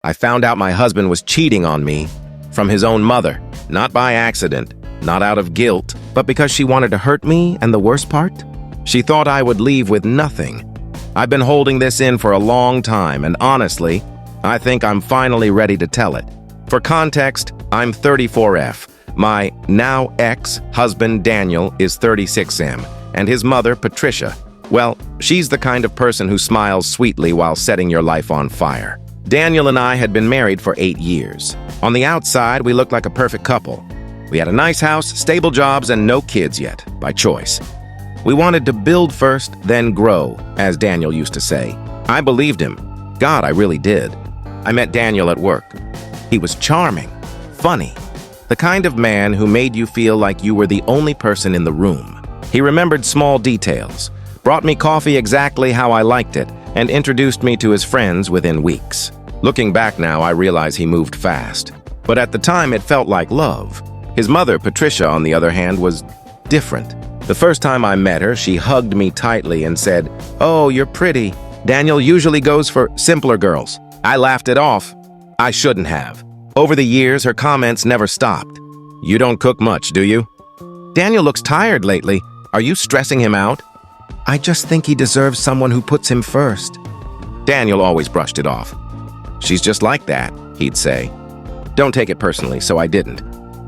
I found out my husband was cheating on me from his own mother, not by accident, not out of guilt, but because she wanted to hurt me, and the worst part? She thought I would leave with nothing. I've been holding this in for a long time, and honestly, I think I'm finally ready to tell it. For context, I'm 34F. My now ex-husband Daniel is 36M, and his mother, Patricia, well, she's the kind of person who smiles sweetly while setting your life on fire. Daniel and I had been married for 8 years. On the outside, we looked like a perfect couple. We had a nice house, stable jobs, and no kids yet, by choice. We wanted to build first, then grow, as Daniel used to say. I believed him. God, I really did. I met Daniel at work. He was charming, funny, the kind of man who made you feel like you were the only person in the room. He remembered small details, brought me coffee exactly how I liked it, and introduced me to his friends within weeks. Looking back now, I realize he moved fast. But at the time, it felt like love. His mother, Patricia, on the other hand, was different. The first time I met her, she hugged me tightly and said, "Oh, you're pretty. Daniel usually goes for simpler girls." I laughed it off. I shouldn't have. Over the years, her comments never stopped. "You don't cook much, do you?" "Daniel looks tired lately. Are you stressing him out?" "I just think he deserves someone who puts him first." Daniel always brushed it off. "She's just like that," he'd say. Don't take it personally, so I didn't.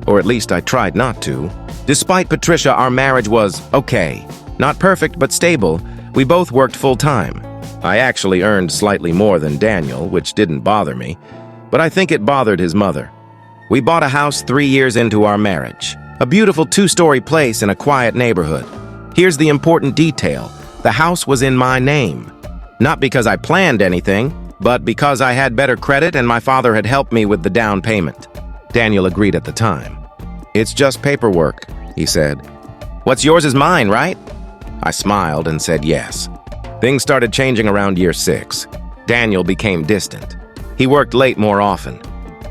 Or at least I tried not to. Despite Patricia, our marriage was okay. Not perfect, but stable. We both worked full-time. I actually earned slightly more than Daniel, which didn't bother me, but I think it bothered his mother. We bought a house 3 years into our marriage. A beautiful 2-story place in a quiet neighborhood. Here's the important detail. The house was in my name. Not because I planned anything, but because I had better credit and my father had helped me with the down payment. Daniel agreed at the time. "It's just paperwork," he said. "What's yours is mine, right?" I smiled and said yes. Things started changing around year 6. Daniel became distant. He worked late more often.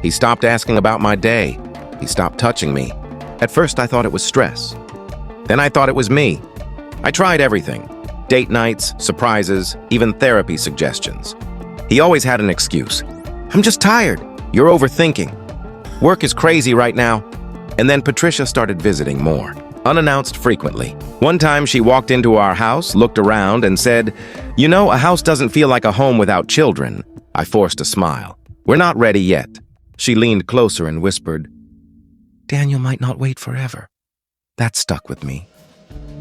He stopped asking about my day. He stopped touching me. At first, I thought it was stress. Then I thought it was me. I tried everything. Date nights, surprises, even therapy suggestions. He always had an excuse. "I'm just tired. You're overthinking. Work is crazy right now." And then Patricia started visiting more, unannounced frequently. One time she walked into our house, looked around, and said, "You know, a house doesn't feel like a home without children." I forced a smile. "We're not ready yet." She leaned closer and whispered, "Daniel might not wait forever." That stuck with me.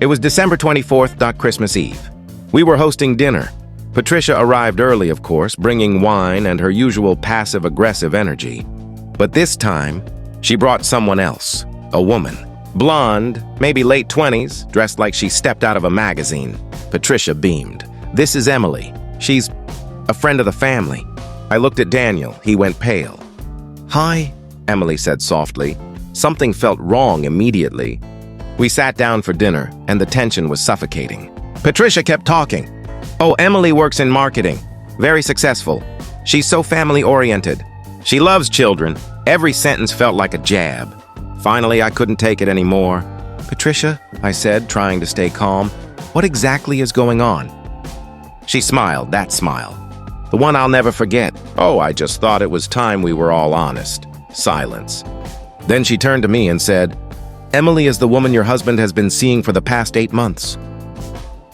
It was December 24th, Christmas Eve. We were hosting dinner. Patricia arrived early, of course, bringing wine and her usual passive-aggressive energy. But this time, she brought someone else, a woman. Blonde, maybe late 20s, dressed like she stepped out of a magazine. Patricia beamed. "This is Emily. She's a friend of the family." I looked at Daniel. He went pale. "Hi," Emily said softly. Something felt wrong immediately. We sat down for dinner, and the tension was suffocating. Patricia kept talking. "Oh, Emily works in marketing. Very successful. She's so family-oriented. She loves children." Every sentence felt like a jab. Finally, I couldn't take it anymore. "Patricia," I said, trying to stay calm, "what exactly is going on?" She smiled, that smile. The one I'll never forget. "Oh, I just thought it was time we were all honest." Silence. Then she turned to me and said, "Emily is the woman your husband has been seeing for the past 8 months."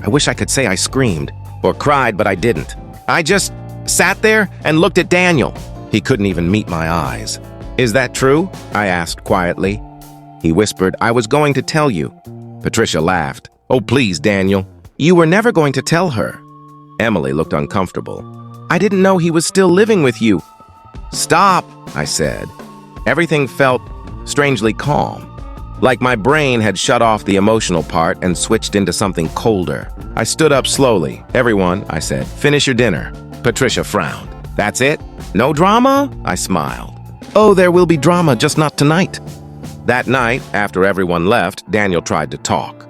I wish I could say I screamed or cried, but I didn't. I just sat there and looked at Daniel. He couldn't even meet my eyes. "Is that true?" I asked quietly. He whispered, "I was going to tell you." Patricia laughed. "Oh, please, Daniel. You were never going to tell her." Emily looked uncomfortable. "I didn't know he was still living with you." "Stop," I said. Everything felt strangely calm. Like my brain had shut off the emotional part and switched into something colder. I stood up slowly. "Everyone," I said, "finish your dinner." Patricia frowned. "That's it? No drama?" I smiled. "Oh, there will be drama, just not tonight." That night, after everyone left, Daniel tried to talk.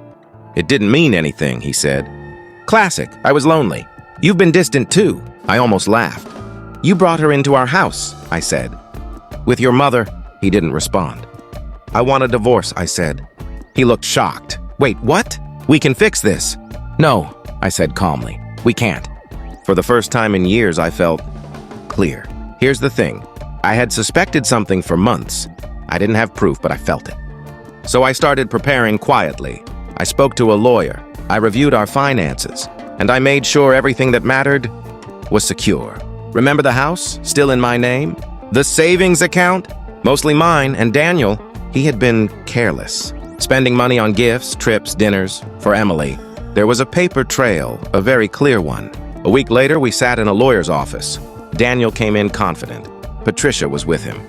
"It didn't mean anything," he said. "Classic. I was lonely. You've been distant too." I almost laughed. "You brought her into our house," I said. "With your mother." He didn't respond. "I want a divorce," I said. He looked shocked. "Wait, what? We can fix this." "No," I said calmly. "We can't." For the first time in years, I felt clear. Here's the thing. I had suspected something for months. I didn't have proof, but I felt it. So I started preparing quietly. I spoke to a lawyer. I reviewed our finances. And I made sure everything that mattered was secure. Remember the house? Still in my name? The savings account? Mostly mine. And Daniel, he had been careless. Spending money on gifts, trips, dinners for Emily. There was a paper trail, a very clear one. A week later, we sat in a lawyer's office. Daniel came in confident. Patricia was with him.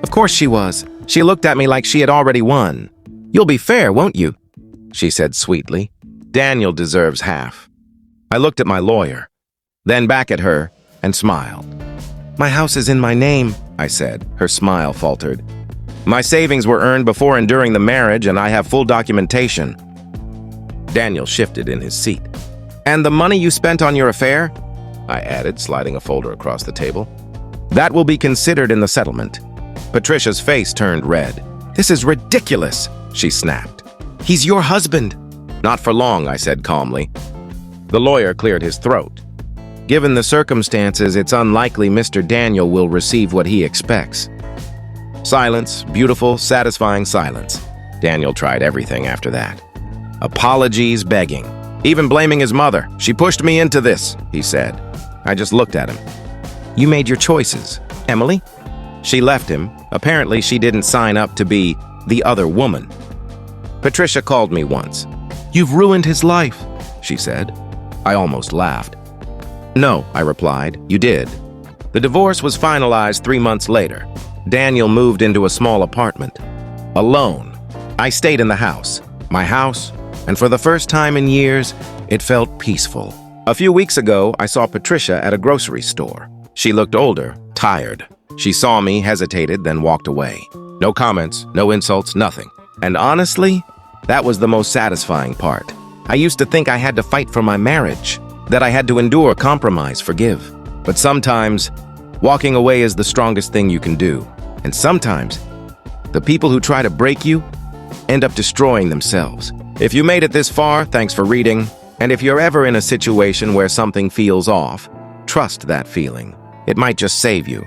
Of course she was. She looked at me like she had already won. "You'll be fair, won't you?" she said sweetly. "Daniel deserves half." I looked at my lawyer, then back at her, and smiled. "My house is in my name," I said. Her smile faltered. "My savings were earned before and during the marriage, and I have full documentation." Daniel shifted in his seat. "And the money you spent on your affair?" I added, sliding a folder across the table. "That will be considered in the settlement." Patricia's face turned red. "This is ridiculous," she snapped. "He's your husband." "Not for long," I said calmly. The lawyer cleared his throat. "Given the circumstances, it's unlikely Mr. Daniel will receive what he expects." Silence, beautiful, satisfying silence. Daniel tried everything after that. Apologies, begging, even blaming his mother. "She pushed me into this," he said. I just looked at him. "You made your choices. Emily?" She left him. Apparently, she didn't sign up to be the other woman. Patricia called me once. "You've ruined his life," she said. I almost laughed. "No," I replied, "you did." The divorce was finalized 3 months later. Daniel moved into a small apartment. Alone. I stayed in the house. My house. And for the first time in years, it felt peaceful. A few weeks ago, I saw Patricia at a grocery store. She looked older, tired. She saw me, hesitated, then walked away. No comments, no insults, nothing. And honestly, that was the most satisfying part. I used to think I had to fight for my marriage, that I had to endure, compromise, forgive. But sometimes, walking away is the strongest thing you can do. And sometimes, the people who try to break you end up destroying themselves. If you made it this far, thanks for reading. And if you're ever in a situation where something feels off, trust that feeling. It might just save you.